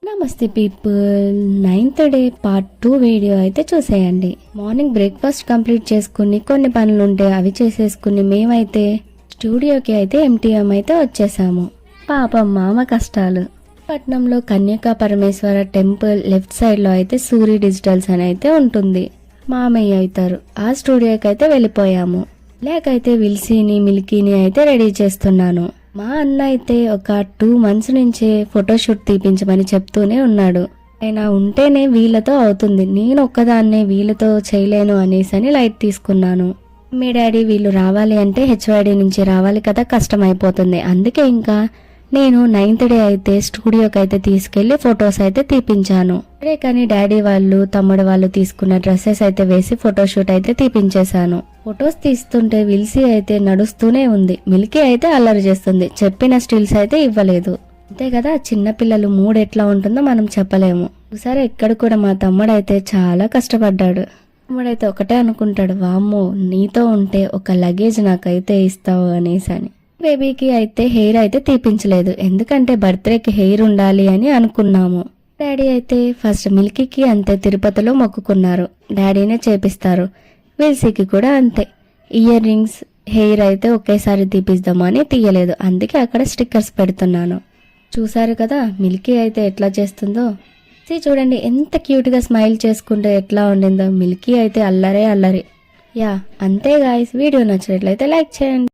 నమస్తే people, 9th day part 2 video అయితే చూసేయండి. మార్నింగ్ బ్రేక్ఫాస్ట్ కంప్లీట్ చేసుకుని కొన్ని పనులు ఉంటే అవి చేసేసుకుని మేమైతే స్టూడియోకి అయితే MTM అయితే వచ్చేసాము. పాపం మామ కష్టాలు. పట్నంలో కన్యకా పరమేశ్వర టెంపుల్ లెఫ్ట్ సైడ్ లో అయితే సూరి డిజిటల్స్ అని అయితే ఉంటుంది. మామయ్య అవుతారు. ఆ స్టూడియోకి అయితే వెళ్ళిపోయాము. లేకైతే విల్సీని మిల్కీని అయితే రెడీ చేస్తున్నాను. మా అన్న అయితే ఒక 2 months నుంచే ఫోటోషూట్ తీపించమని చెప్తూనే ఉన్నాడు. అయినా ఉంటేనే వీళ్ళతో అవుతుంది, నేను ఒక్కదాన్నే వీళ్ళతో చేయలేను అనేసి లైట్ తీసుకున్నాను. మీ డాడీ వీళ్ళు రావాలి అంటే HYD నుంచి రావాలి కదా, కష్టం అయిపోతుంది. అందుకే ఇంకా నేను 9th డే అయితే స్టూడియోకి అయితే తీసుకెళ్లి ఫొటోస్ అయితే తీపించాను. అదే కానీ డాడీ వాళ్ళు తమ్ముడు వాళ్ళు తీసుకున్న డ్రెస్సెస్ అయితే వేసి ఫోటోషూట్ అయితే తీపించేశాను. ఫొటోస్ తీస్తుంటే విల్సీ అయితే నడుస్తూనే ఉంది. మిల్కీ అయితే అల్లరి చేస్తుంది. చెప్పిన స్టిల్స్ అయితే ఇవ్వలేదు. అంతే కదా, చిన్నపిల్లలు మూడ్ ఎట్లా ఉంటుందో మనం చెప్పలేము. ఒకసారి ఇక్కడ కూడా మా తమ్ముడు అయితే చాలా కష్టపడ్డాడు. తమ్ముడైతే ఒకటే అనుకుంటాడు, వామ్మో నీతో ఉంటే ఒక లగేజ్ నాకైతే ఇస్తావు అనేసి అని. బేబీకి అయితే హెయిర్ అయితే తీపించలేదు, ఎందుకంటే బర్త్డేకి హెయిర్ ఉండాలి అని అనుకున్నాము. డాడీ అయితే ఫస్ట్ మిల్కీకి అంతే తిరుపతిలో మొక్కుకున్నారు, డాడీనే చేపిస్తారు. విల్సీకి కూడా అంతే. ఇయర్ రింగ్స్ హెయిర్ అయితే ఒకేసారి తీపిద్దామని తీయలేదు, అందుకే అక్కడ స్టిక్కర్స్ పెడుతున్నాను. చూసారు కదా మిల్కీ అయితే ఎట్లా చేస్తుందో. చూడండి ఎంత క్యూట్ గా స్మైల్ చేసుకుంటే ఎట్లా ఉండిందో. మిల్కీ అయితే అల్లరే అల్లరి. యా అంతే గాయ్స్, వీడియో నచ్చినట్లయితే లైక్ చేయండి.